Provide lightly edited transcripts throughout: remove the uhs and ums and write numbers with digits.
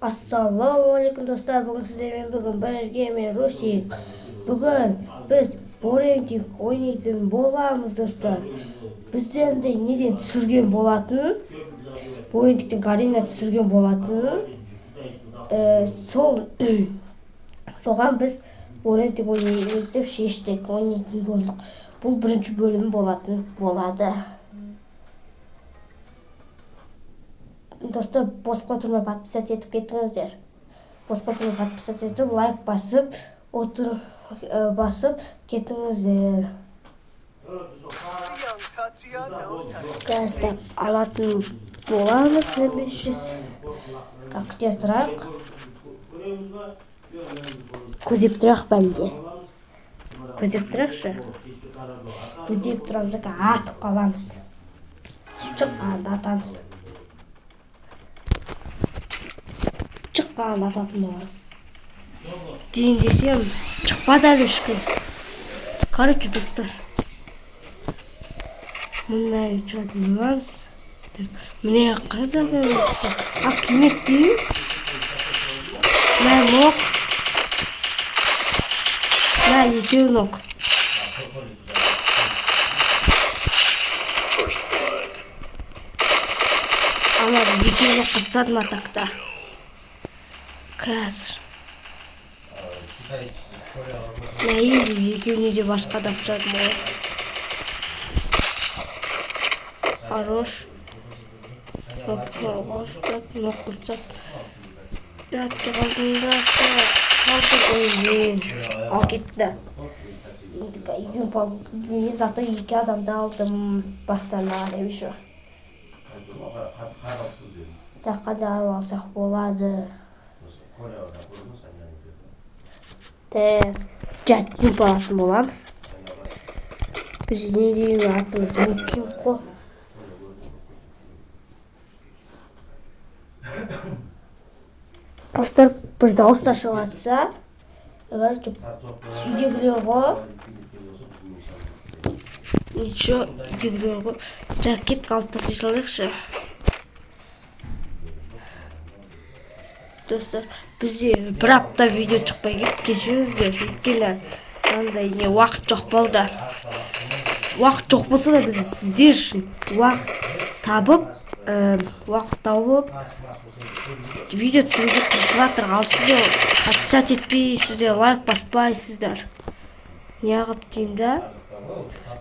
Ассалаумағалейкум достар, бүгін сіздермен бірге мен Русик. Бүгін біз боулинг ойнайтын боламыз достар. Біздерді неден түсірген болатын? Боулингтің арена түсірген болатын. Соған біз боулинг ойнаймыз деп шештік, ойнайтын болдық. Бұл бірінші бөлім болады. Достар, босқа тұрмай подписать етіп кетіңіздер. Босқа тұрмай подписать етіп, лайк басып кетіңіздер. Қазір алатын боламыз 500. Күте тұрақ. Көзеп тұрақ бәлде. Көзеп тұрақшы. Көзеп тұрамызға атып қаламыз. Шыққанда атамыз. Шыққанда ататын боламыз. Дейін десем, шықпады әлі 3 күн. Короче, достар. Мына шығатын боламыз. Міне қайда бәріміз. Кемет дейін. Мә лоқ. Мә екеу лоқ. Ана екеу лоқ құтсадым атақта. Қазір. Мәйді екеуіне де басқа дапсадым ғой. Хорош. Ноқ құтсад. Дәтке қалдыңда қалды қоймен. Ал кетті. Мен заты 2 адамды алдым бастана демеші. Таққанда ару алсақ болады. Жәттің баласын боламыз. Біз не дейін атымызды өткен қо. Остар бір дауыста шығатса, үйдегілер ғо. Ничо, үйдегілер ғо. Жакет қалыптасы салайықшы. Достар, бізде бір апта видео шықпай кешіңіздер. Өйткені андай уақыт жоқ болды. Уақыт жоқ болса да біз сіздер үшін уақыт тауып видео түсіруге тырысыватыр. Ал сіздер подписать етпейсіздер, лайк баспайсыздар. Неғып деймді.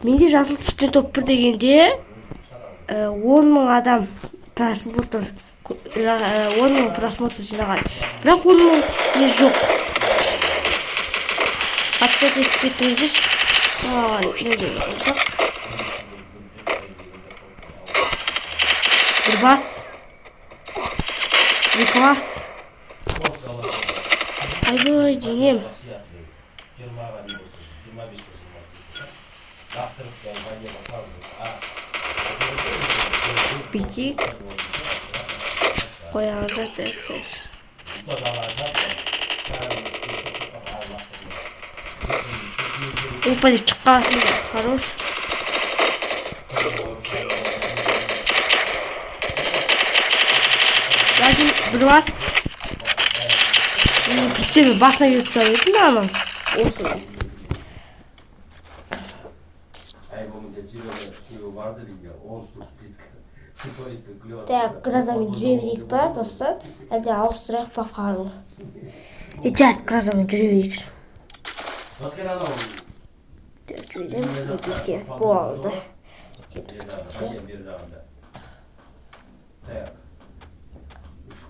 Менде жасыл түспен топ 1 дегенде 10.000 адам просмотр 10.000 просмотр жинаған. Бірақ 10.000 не жоқ. Подписать етіп кетіңіздер. Не деймін. Бір бас. 2 класс. Айбой, денем. Битик. Қояңыздар тәрсіз. Опа деп шыққасында. Хорош. Бір бас. Прицелі басына кетіп салайын ана. Осы. Так, грозамен жүре берейік па, достар? Әлде ауыстырайық па қару? Жарт, грозамен жүре берейік. Жүреміз бекес болды.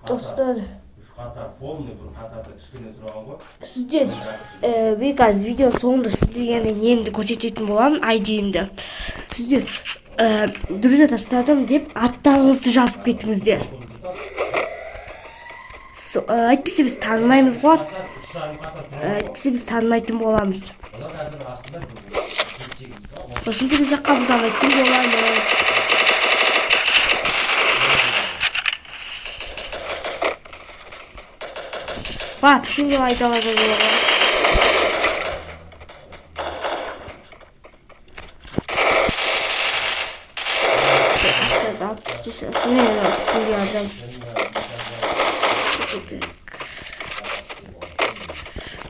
Достар, сіздер мен қазір видеоның соңында сіздерге немді көрсететін боламын, айдейімді. Сіздер друзья тастадым деп аттарыңызды жазып кетіңіздер. Әйтпесе біз танымаймыз ғой. Әйтпесе біз танымайтын боламыз. Осында біз қабылдамайтын боламыз. Пішінге айдала жайлығы.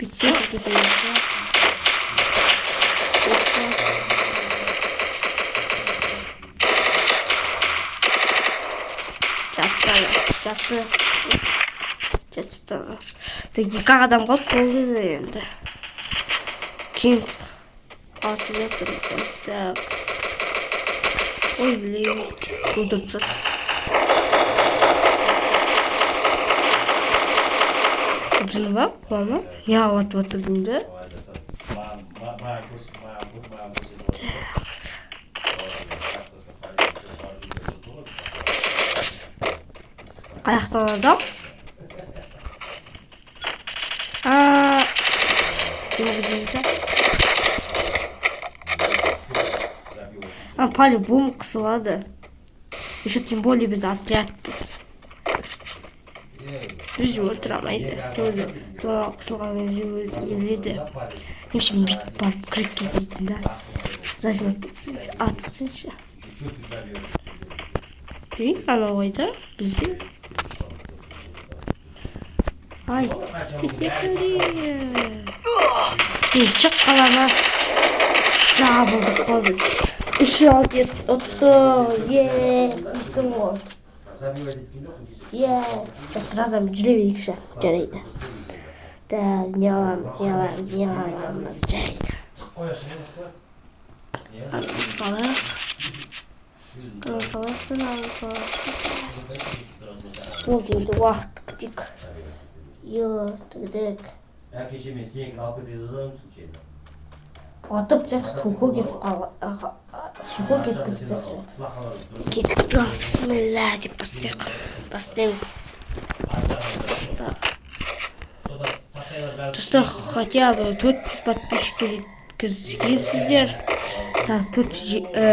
Bitse gidelim. Çattı. Çattı. Dakika adam kalk oldu енді. Kim? Atıyor tak. Ой, блин. Кудырчат. Жынба, мама. Не алып отырдың да? Аяқтан адам. По-любому кысылады. Еще тем более без отрядпыз. Біз өлтірамайды. Кысылған өледі. Немесе мен бүйтіп барып кіріп кететін да. Зачем атып түсінші. Анау ойда бізде. Ай, секірі. Шық қалама. Жабылдық қой біз. Еще один отто, істің ғой. Разом жүре берейікші, жарайды. Не аламыз, жарайды. Ол дейді уақыт күтік. Тігдік. Әкеше мен сенің алып кетеді жазамын. Атып жақсы сухо кеткізіп жақсы. Кетті, бісміллә деп бастаймыз. Тұста хотя бы 400 подписчикке жеткізгенсіздер.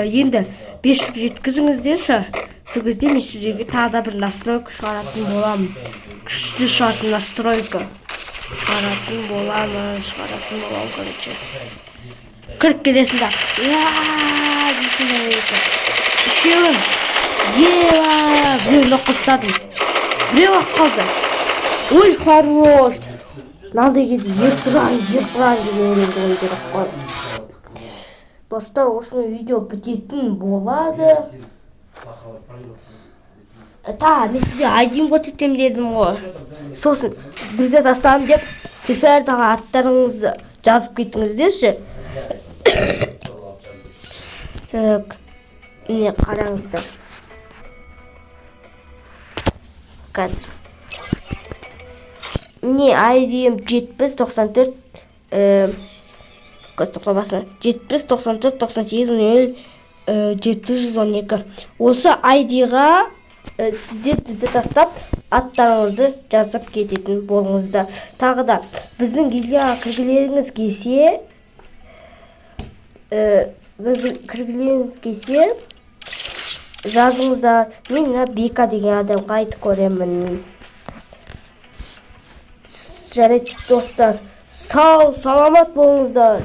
Енді 500 жеткізіңіздерші. Сол кезде мен сіздерге тағы да бір настройка шығаратын боламын. Күшті шығатын настройка. Шығаратын боламын, короче. Кіріп келесіңді. Дейсіңдер екен. Үшеуін. Біреуін оқытсадым. Біреу-ақ қалды. Ой, хорош. Мынандай кезде ертұран деп өлеңді керек қой. Достар, осыны видео бітетін болады. Мен сізге айдин көрсетем дедім ғой. Сосын бізде тастадым деп телефондағы аттарыңызды жазып кетіңіздерші. Так, міне қараңыздар. Қазір. Міне айдиім 70-94 тоқтамасына 70-94-98-0-712. Осы айдиға сіздер түзі тастап аттарыңызды жазып кететін болыңызда. Тағы да біздің елге кіргілеріңіз келсе жазыңыздар. Мен Бека деген адамға айтып көремін. Жарайды достар, сау саламат болыңыздар.